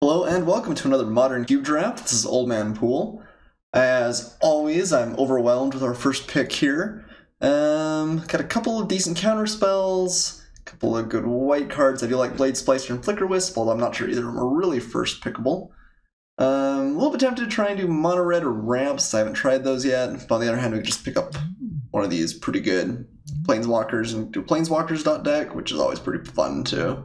Hello and welcome to another Modern Cube Draft. This is Old Man Poole. As always, I'm overwhelmed with our first pick here. Got a couple of decent counter spells, a couple of good white cards. I do like Blade Splicer and Flicker Wisp, although I'm not sure either of them are really first pickable. A little bit tempted to try and do mono red or ramps. I haven't tried those yet. But on the other hand, we could just pick up one of these pretty good planeswalkers and do planeswalkers.deck, which is always pretty fun too.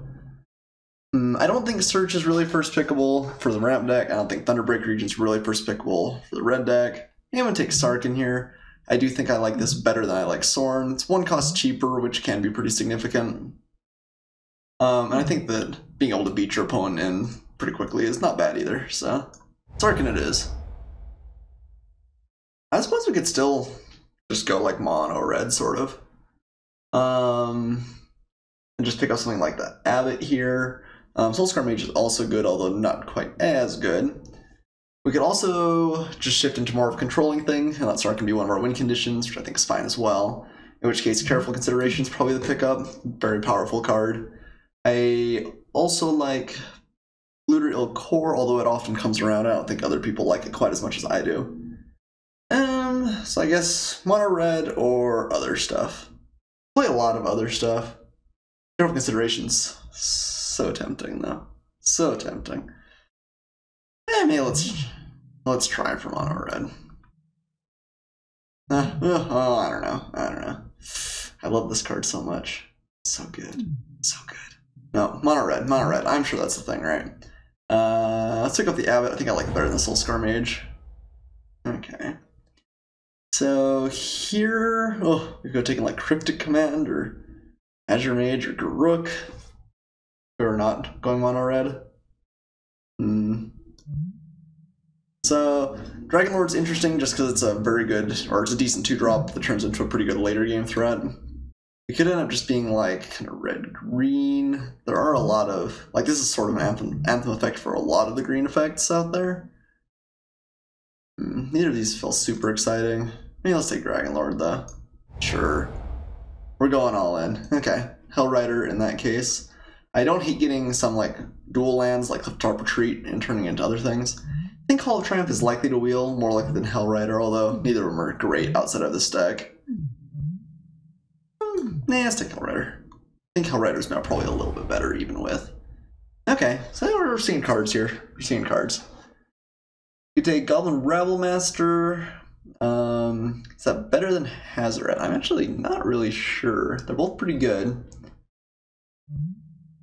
I don't think Search is really first pickable for the ramp deck. I don't think Thunderbreak Region is really first pickable for the red deck. I'm going to take Sark in here. I do think I like this better than I like Sorn. It's one cost cheaper, which can be pretty significant. And I think that being able to beat your opponent in pretty quickly is not bad either, so Sarkin it is. I suppose we could still just go like mono red, sort of. And just pick up something like that Abbott here. Soulscar Mage is also good, although not quite as good. We could also just shift into more of a controlling thing, and that Sark can be one of our win conditions, which I think is fine as well. In which case, Careful Consideration is probably the pickup. Very powerful card. I also like Looter Il Core, although it often comes around. I don't think other people like it quite as much as I do. So I guess mono red or other stuff. Play a lot of other stuff. Careful Consideration's so tempting though. So tempting. Maybe let's try for mono red. I don't know. I love this card so much. So good. So good. No, mono red. I'm sure that's the thing, right? Let's pick up the Abbott. I think I like it better than the Soulscar Mage. Okay. So here, we could have taken like Cryptic Command or Azure Mage or Garruk. We're not going mono red. So Dragon Lord's interesting just because it's a very good, or it's a decent 2-drop that turns into a pretty good later game threat. It could end up just being like kind of red-green. There are a lot of, like this is sort of an anthem effect for a lot of the green effects out there. Neither of these feel super exciting. Maybe let's take Dragon Lord though. Sure. We're going all in. Okay. Hellrider in that case. I don't hate getting some like dual lands like Clifftop Retreat and turning into other things. I think Hall of Triumph is likely to wheel, more likely than Hellrider, although neither of them are great outside of this deck. Nah, let's take Hellrider. I think Hellrider's now probably a little bit better even with. Okay, so we're seeing cards here. We're seeing cards. You take Goblin Rabblemaster. Is that better than Hazoret? I'm actually not really sure. They're both pretty good.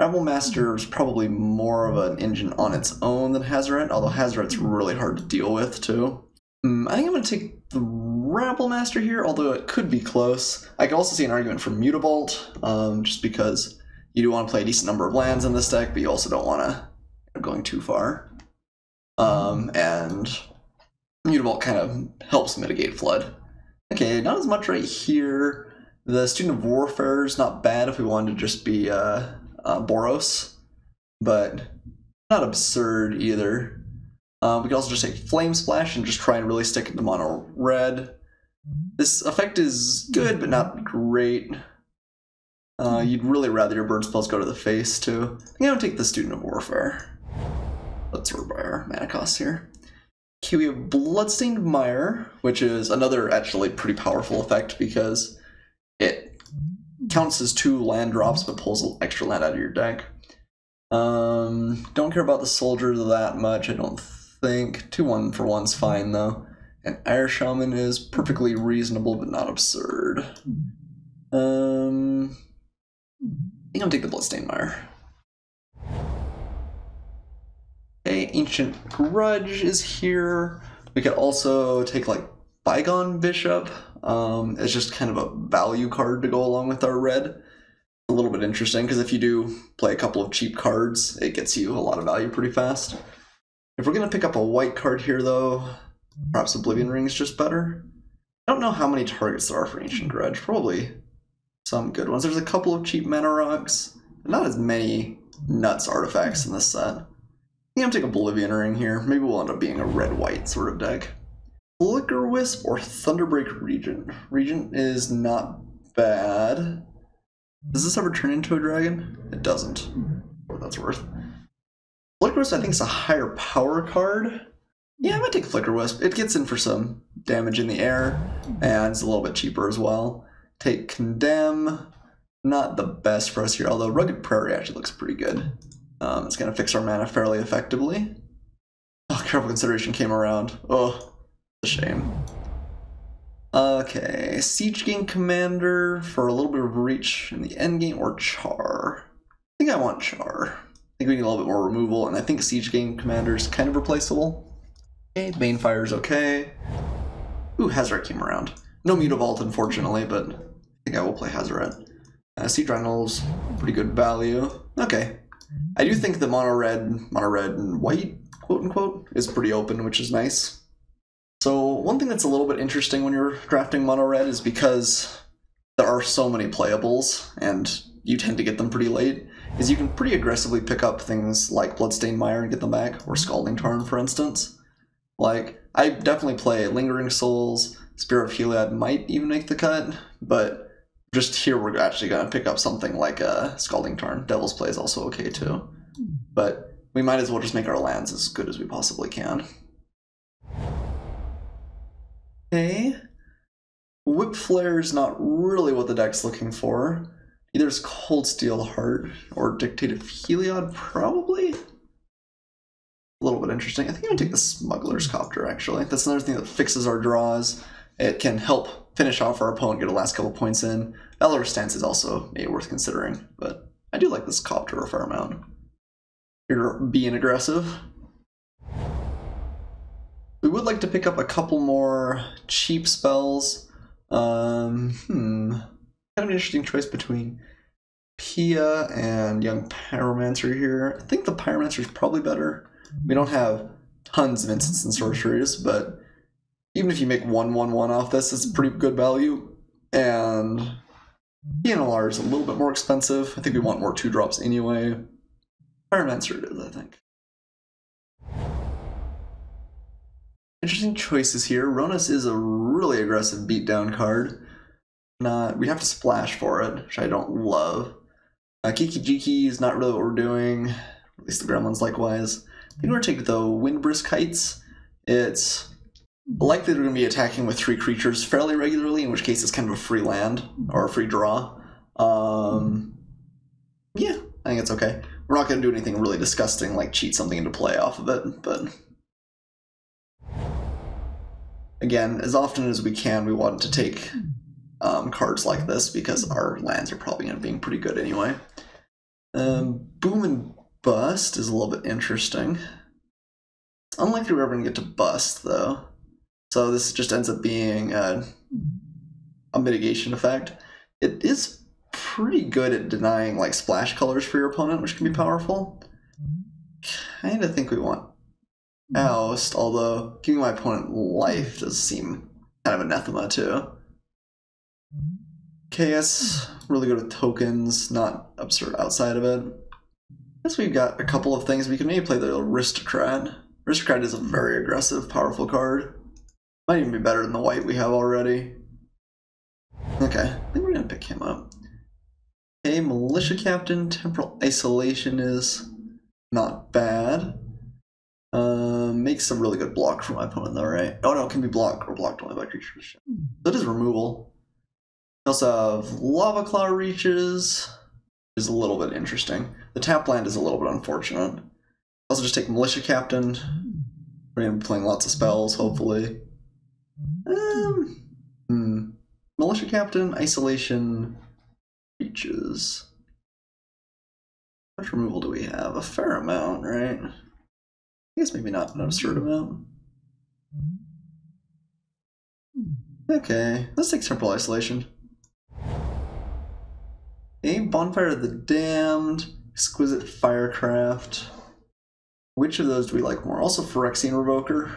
Rabblemaster is probably more of an engine on its own than Hazoret, although Hazoret's really hard to deal with too. I think I'm going to take the Rabblemaster here, although it could be close. I could also see an argument for Mutavault, just because you do want to play a decent number of lands in this deck, but you also don't want to end up going too far. And Mutavault kind of helps mitigate Flood. Okay, not as much right here. The Student of Warfare is not bad if we wanted to just be Boros, but not absurd either. We could also just take Flame Splash and just try and really stick it to mono red. This effect is good, but not great. You'd really rather your burn spells go to the face too. I think I'm gonna take the Student of Warfare. Let's sort by our mana costs here. Okay, we have Bloodstained Mire, which is another actually pretty powerful effect because it counts as 2 land drops but pulls an extra land out of your deck. Don't care about the soldier that much, I don't think. 2-1 for 1's fine though. And Ire Shaman is perfectly reasonable but not absurd. I think I'm gonna take the Bloodstained Mire. Okay, Ancient Grudge is here. We could also take like Bygone Bishop. It's just kind of a value card to go along with our red. A little bit interesting because if you do play a couple of cheap cards, it gets you a lot of value pretty fast. If we're going to pick up a white card here though, perhaps Oblivion Ring is just better. I don't know how many targets there are for Ancient Grudge. Probably some good ones. There's a couple of cheap mana rocks, but not as many nuts artifacts in this set. I think I'm taking Oblivion Ring here. Maybe we'll end up being a red-white sort of deck. Flicker Wisp or Thunderbreak Region. Region is not bad. Does this ever turn into a dragon? It doesn't. What that's worth. Flicker Wisp, I think, is a higher power card. Yeah, I might take Flicker Wisp. It gets in for some damage in the air, and it's a little bit cheaper as well. Take Condemn. Not the best for us here, although Rugged Prairie actually looks pretty good. It's going to fix our mana fairly effectively. Oh, Careful Consideration came around. Oh, a shame. Okay, Siege Gang Commander for a little bit of reach in the endgame, or Char. I think I want Char. I think we need a little bit more removal, and I think Siege Gang Commander is kind of replaceable. Okay, Banefire's okay. Ooh, Hazoret came around. No Mutavault, unfortunately, but I think I will play Hazoret. Siege Rhinolo's pretty good value. Okay. I do think the mono red and white, quote unquote, is pretty open, which is nice. So one thing that's a little bit interesting when you're drafting mono red is because there are so many playables, and you tend to get them pretty late, is you can pretty aggressively pick up things like Bloodstained Mire and get them back, or Scalding Tarn, for instance. Like, I definitely play Lingering Souls, Spear of Heliod might even make the cut, but just here we're actually going to pick up something like Scalding Tarn. Devil's Play is also okay too. But we might as well just make our lands as good as we possibly can. Okay. Whip Flare is not really what the deck's looking for. Either it's Cold Steel Heart or Dictate of Heliod, probably? A little bit interesting. I think I'm going to take the Smuggler's Copter, actually. That's another thing that fixes our draws. It can help finish off our opponent, get a last couple points in. Valorous Stance is also maybe worth considering, but I do like this Copter a fair amount. You're being aggressive. We would like to pick up a couple more cheap spells. Kind of an interesting choice between Pia and Young Pyromancer here. I think the Pyromancer is probably better. We don't have tons of instants and sorceries, but even if you make 1/1/1 off this, it's pretty good value. And PNLR is a little bit more expensive. I think we want more 2-drops anyway. Pyromancer it is, I think. Interesting choices here. Ronus is a really aggressive beatdown card. We have to splash for it, which I don't love. Kiki Jiki is not really what we're doing. At least the Gremlins likewise. I think we're going to take the Windbrisk Heights. It's likely they're going to be attacking with 3 creatures fairly regularly, in which case it's kind of a free land, or a free draw. Yeah, I think it's okay. We're not going to do anything really disgusting, like cheat something into play off of it, but again, as often as we can, we want to take cards like this, because our lands are probably going to be pretty good anyway. Boom and Bust is a little bit interesting. It's unlikely we're ever going to get to Bust, though. So this just ends up being a mitigation effect. It is pretty good at denying like splash colors for your opponent, which can be powerful. Kind of think we want Oust, although giving my opponent life does seem kind of anathema too. KS, really good with tokens, not absurd outside of it. I guess we've got a couple of things. We can maybe play the Aristocrat. Aristocrat is a very aggressive, powerful card. Might even be better than the white we have already. Okay, I think we're going to pick him up. Okay, Militia Captain, Temporal Isolation is not bad. Makes a really good block for my opponent though, right? Oh no, it can be blocked or blocked only by creatures. That is removal. We also have Lava Claw Reaches, which is a little bit interesting. The tap land is a little bit unfortunate. Also just take Militia Captain. We're going to be playing lots of spells, hopefully. Militia Captain, Isolation, Reaches. How much removal do we have? A fair amount, right? I guess maybe not an absurd amount. Okay, let's take Temporal Isolation. Okay, Bonfire of the Damned, Exquisite Firecraft. Which of those do we like more? Also Phyrexian Revoker.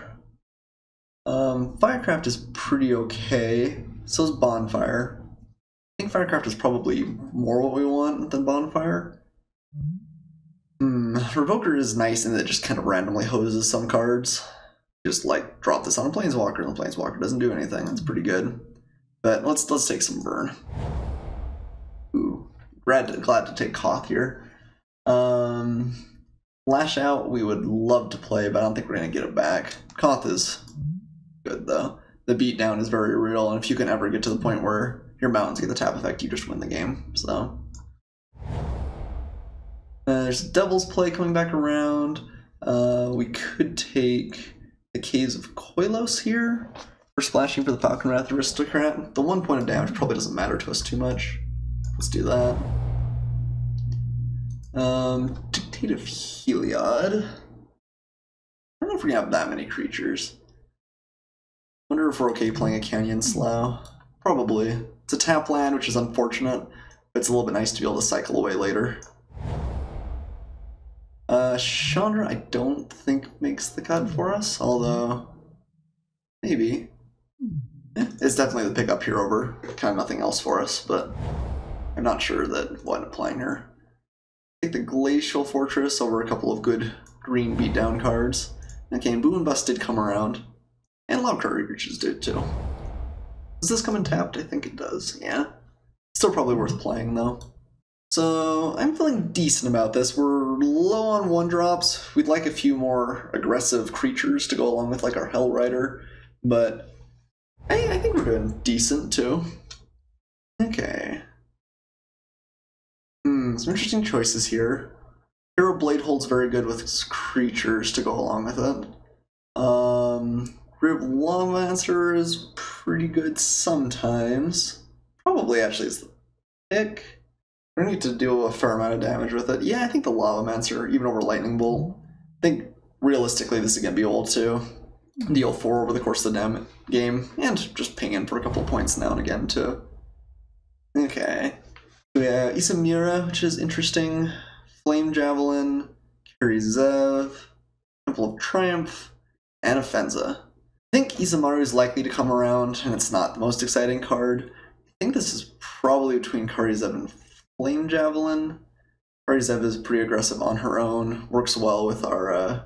Firecraft is pretty okay. So is Bonfire. I think Firecraft is probably more what we want than Bonfire. Revoker is nice in that it just kind of randomly hoses some cards. Just like drop this on a Planeswalker and the Planeswalker doesn't do anything. That's pretty good. But let's take some burn. Ooh, glad to take Koth here. Lash Out, we would love to play, but I don't think we're going to get it back. Koth is good, though. The beatdown is very real, and if you can ever get to the point where your mountains get the tap effect, you just win the game. So there's Devil's Play coming back around. We could take the Caves of Koilos here for splashing for the Falcon Wrath Aristocrat. The 1 point of damage probably doesn't matter to us too much. Let's do that. Dictate of Heliod. I don't know if we're gonna have that many creatures. Wonder if we're okay playing a Canyon Slough. Probably. It's a tap land, which is unfortunate, but it's a little bit nice to be able to cycle away later. Chandra, I don't think makes the cut for us, although maybe. It's definitely the pickup here over kind of nothing else for us, but I'm not sure that we'll end up playing her. Take the Glacial Fortress over a couple of good green beatdown cards. Okay, and Boom and Bust did come around. And Loud Card Creatures did too. Does this come in tapped? I think it does, yeah. Still probably worth playing though. So I'm feeling decent about this. We're low on 1-drops. We'd like a few more aggressive creatures to go along with like our Hell Rider, but I think we're doing decent too. Okay. Some interesting choices here. Hero Blade holds very good with creatures to go along with it. Grip Lavamancer is pretty good sometimes. Probably actually is the pick. We're gonna need to do a fair amount of damage with it. Yeah, I think the Lavamancer, even over Lightning Bolt. I think realistically this is gonna be able to deal 4 over the course of the game, and just ping in for a couple points now and again too. Okay. So yeah, Isamira, which is interesting. Flame Javelin, Kiri Zev, Temple of Triumph, and Offenza. I think Isamaru is likely to come around, and it's not the most exciting card. I think this is probably between Kari Zev and Flame Javelin. Kari Zev is pretty aggressive on her own, works well with our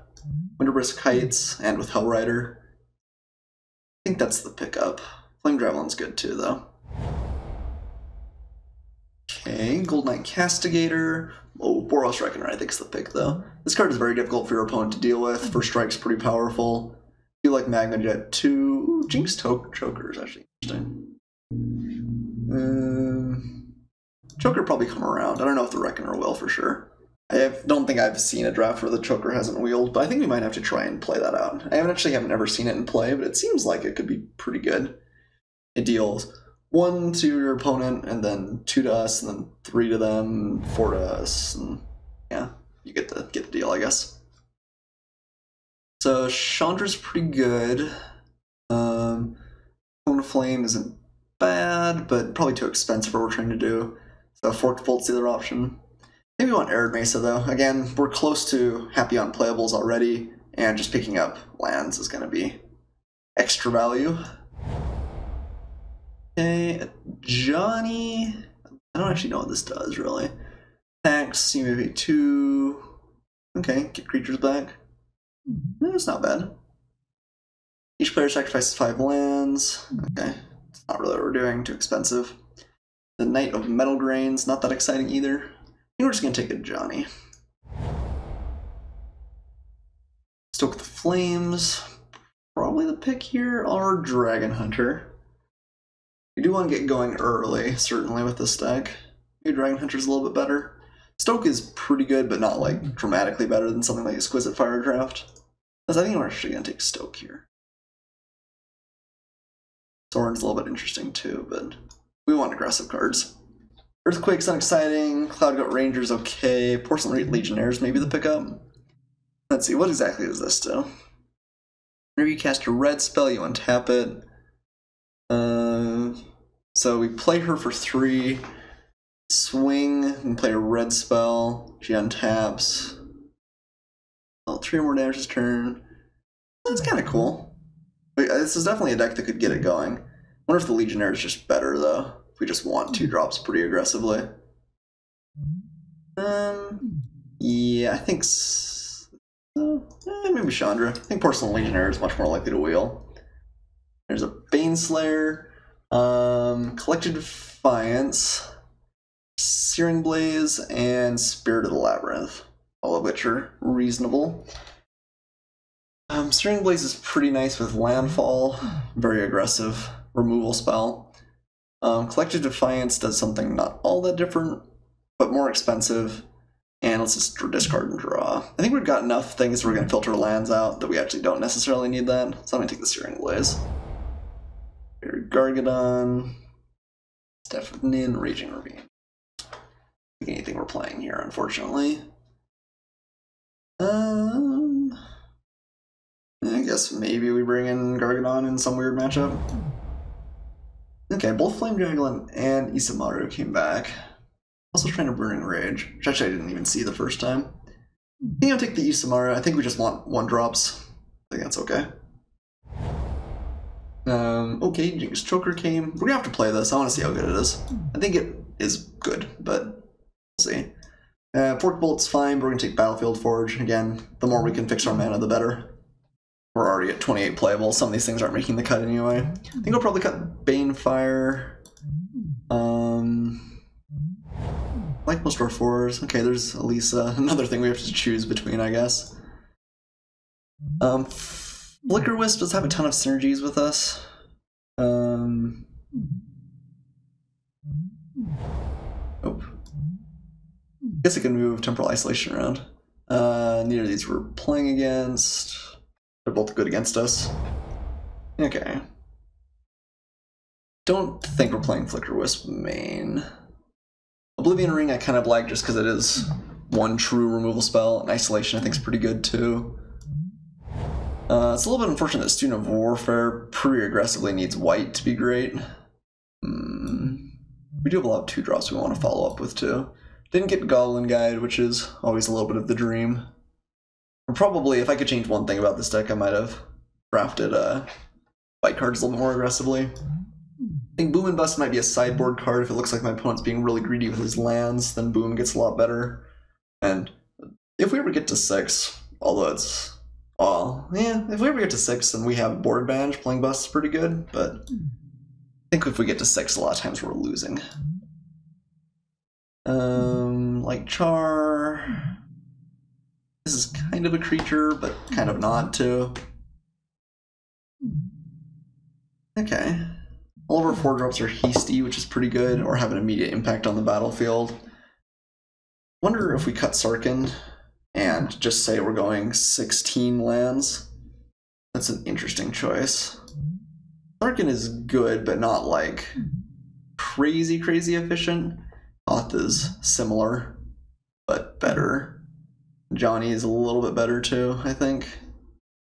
Winterbrisk Heights and with Hellrider. I think that's the pickup. Flame Javelin's good too, though. Okay, Gold Knight Castigator. Oh, Boros Reckoner I think is the pick, though. This card is very difficult for your opponent to deal with. First Strike's pretty powerful. I feel like Magna Jet 2. Ooh, Jinx Choker is actually interesting. Choker probably come around. I don't know if the Reckoner will for sure. Don't think I've seen a draft where the Choker hasn't wheeled, but I think we might have to try and play that out. I haven't ever seen it in play, but it seems like it could be pretty good. It deals 1 to your opponent, and then 2 to us, and then 3 to them, 4 to us, and yeah, you get the deal, I guess. So Chandra's pretty good. Cone of Flame isn't bad, but probably too expensive for what we're trying to do. So Forked Bolt's the other option. Maybe we want Arid Mesa though. Again, we're close to happy on playables already, and just picking up lands is going to be extra value. Okay, Johnny. I don't actually know what this does really. Tax, you maybe 2. Okay, get creatures back. That's not bad. Each player sacrifices 5 lands. Okay, it's not really what we're doing, too expensive. The Knight of Metal Grains, not that exciting either. I think we're just gonna take a Johnny. Stoke the Flames, probably the pick here, or Dragon Hunter. We do want to get going early, certainly, with this deck. Maybe Dragon Hunter's a little bit better. Stoke is pretty good, but not like dramatically better than something like Exquisite Fire Draft. Because I think we're actually going to take Stoke here. Sorin's a little bit interesting too, but we want aggressive cards. Earthquake's unexciting, Cloudgut Ranger's okay, Porcelain Legionnaires maybe the pickup. Let's see, what exactly does this do? Whenever you cast a red spell, you untap it. So we play her for 3, swing, and play a red spell, she untaps. Well, 3 or more damage this turn. That's kind of cool. This is definitely a deck that could get it going. I wonder if the Legionnaire is just better, though. If we just want 2 drops pretty aggressively. Yeah, I think so. Maybe Chandra. I think Porcelain Legionnaire is much more likely to wheel. There's a Baneslayer, Collected Defiance, Searing Blaze, and Spirit of the Labyrinth. all of which are reasonable. Steering Blaze is pretty nice with landfall, very aggressive removal spell. Collective Defiance does something not all that different, but more expensive. And let's just discard and draw. I think we've got enough things we're going to filter lands out that we actually don't necessarily need that. So I'm going to take the Steering Blaze. Gargadon, Stefan, Raging Ravine. Anything we're playing here, unfortunately. I guess maybe we bring in Gargadon in some weird matchup. Okay, both Flame Dragon and Isamaru came back. Also trying to Burning Rage, which actually I didn't even see the first time. I think I'll take the Isamaru. I think we just want 1-drops. I think that's okay. Okay, Jinx Choker came. We're gonna have to play this. I want to see how good it is. I think it is good, but we'll see. Fork Bolt's fine, but we're gonna take Battlefield Forge. Again, the more we can fix our mana, the better. We're already at 28 playable. Some of these things aren't making the cut anyway. I think I'll probably cut Banefire. Like most of our 4s. Okay, there's Elisa. Another thing we have to choose between, I guess. Flicker Wisp does have a ton of synergies with us. Oh. Guess I can move Temporal Isolation around. Neither of these we're playing against. They're both good against us. Okay. Don't think we're playing Flicker Wisp main. Oblivion Ring I kind of like just because it is one true removal spell, and Isolation I think is pretty good too. It's a little bit unfortunate that Student of Warfare pretty aggressively needs white to be great. We do have a lot of 2-drops we want to follow up with too. Didn't get Goblin Guide, which is always a little bit of the dream. And probably, if I could change one thing about this deck, I might have drafted white cards a little bit more aggressively. I think Boom and Bust might be a sideboard card if it looks like my opponent's being really greedy with his lands, then Boom gets a lot better. And if we ever get to 6, although it's... well, yeah, if we ever get to 6 and we have board advantage, playing Bust is pretty good, but I think if we get to 6, a lot of times we're losing. Like Char... This is kind of a creature, but kind of not too. Okay. All of our 4-drops are hasty, which is pretty good, or have an immediate impact on the battlefield. Wonder if we cut Sarkhan and just say we're going 16 lands. That's an interesting choice. Sarkhan is good, but not like crazy efficient. Hoth is similar, but better. Johnny is a little bit better too, I think.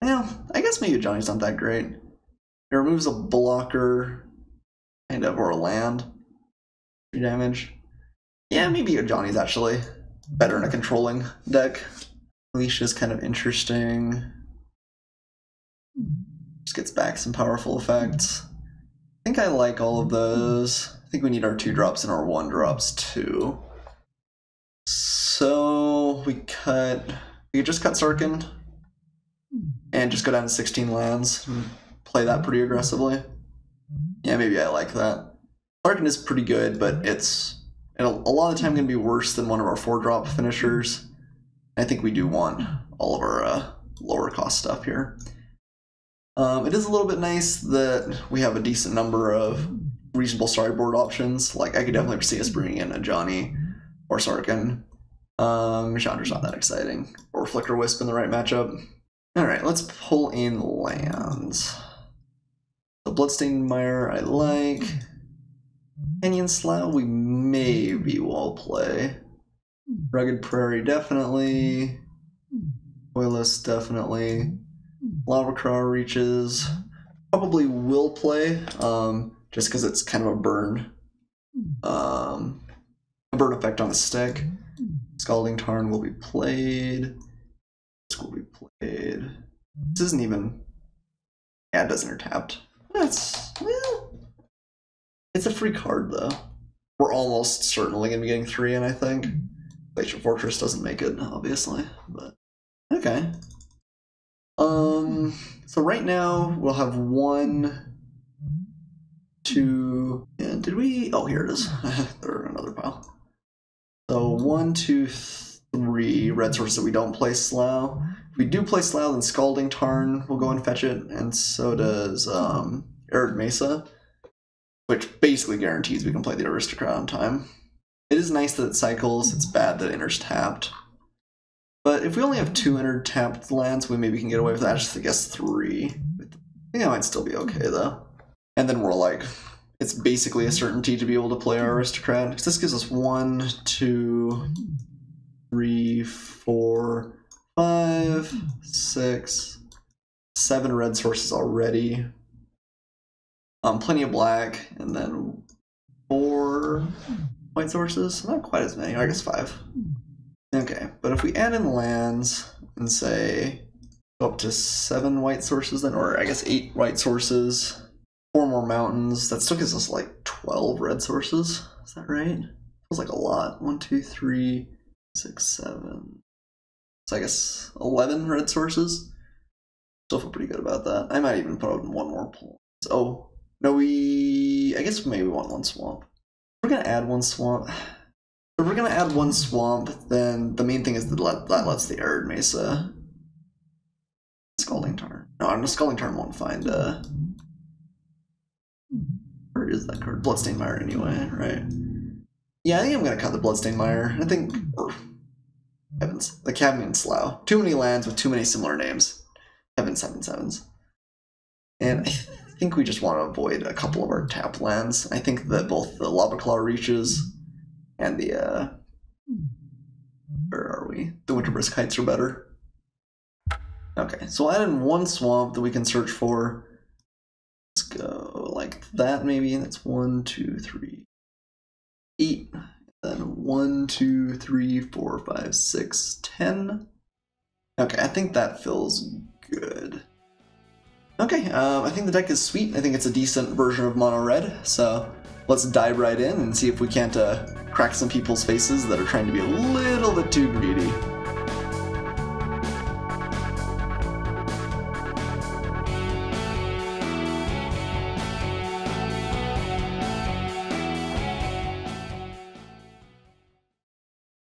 Yeah, I guess maybe Johnny's not that great. It removes a blocker, kind of, or a land. 3 damage. Yeah, maybe Johnny's actually better in a controlling deck. Alicia's kind of interesting. Just gets back some powerful effects. I think I like all of those. I think we need our 2-drops and our 1-drops too. So we could just cut Sarkhan and just go down to 16 lands and play that pretty aggressively. Yeah, maybe I like that. Sarkhan is pretty good, but it's a lot of the time going to be worse than one of our 4-drop finishers. I think we do want all of our lower cost stuff here. It is a little bit nice that we have a decent number of reasonable sideboard options. Like, I could definitely see us bringing in a Johnny or Sarkhan. Chandra's not that exciting. Or Flicker Wisp in the right matchup. Alright, let's pull in lands. The Bloodstained Mire I like. Canyon Slough we maybe will play. Rugged Prairie definitely. Oilus definitely. Lava Craw Reaches probably will play, just because it's kind of a burn effect on the stick. Scalding Tarn will be played. This will be played. This isn't even... yeah, it doesn't tapped. Well, it's a free card, though. We're almost certainly going to be getting 3 in, I think. Glacial Fortress doesn't make it, obviously, but... okay. So right now, we'll have 1, 2... and did we... oh, here it is. There's another pile. So 1, 2, 3 red sources that we don't play Slough. If we do play Slough, then Scalding Tarn will go and fetch it, and so does Arid Mesa, which basically guarantees we can play the Aristocrat on time. It is nice that it cycles, it's bad that it enters tapped. But if we only have 2 entered tapped lands, we maybe can get away with that. Just I guess 3. I think I might still be okay though. And then we're like, it's basically a certainty to be able to play our Aristocrat, because this gives us 1, 2, 3, 4, 5, 6, 7 red sources already. Plenty of black, and then 4 white sources. Not quite as many, I guess 5. Okay, but if we add in lands and say go up to 7 white sources then, or I guess 8 white sources, 4 more mountains, that still gives us like 12 red sources. Is that right? Feels like a lot. 1, 2, 3, 6, 7. So I guess 11 red sources. Still feel pretty good about that. I might even put out 1 more pull. Oh, no, I guess maybe we want 1 swamp. We're gonna add 1 swamp. If we're gonna add 1 swamp, then the main thing is that lets the Arid Mesa Scalding Tarn. No, Scalding Tarn won't find where is that card? Bloodstained Mire anyway, right? Yeah, I think I'm gonna cut the Bloodstained Mire. I think, or heavens, the Cadmean Slough. Too many lands with too many similar names. Heaven 7/7s. And I think we just want to avoid a couple of our tapped lands. I think that both the Lava Claw Reaches and the where are we? The Winterbrisk Heights are better. Okay, so we'll add in 1 swamp that we can search for. Let's go like that maybe. That's 1, 2, 3, 8. Then 1, 2, 3, 4, 5, 6, 10. Okay, I think that feels good. Okay, I think the deck is sweet. I think it's a decent version of Mono Red, so let's dive right in and see if we can't crack some people's faces that are trying to be a little bit too greedy.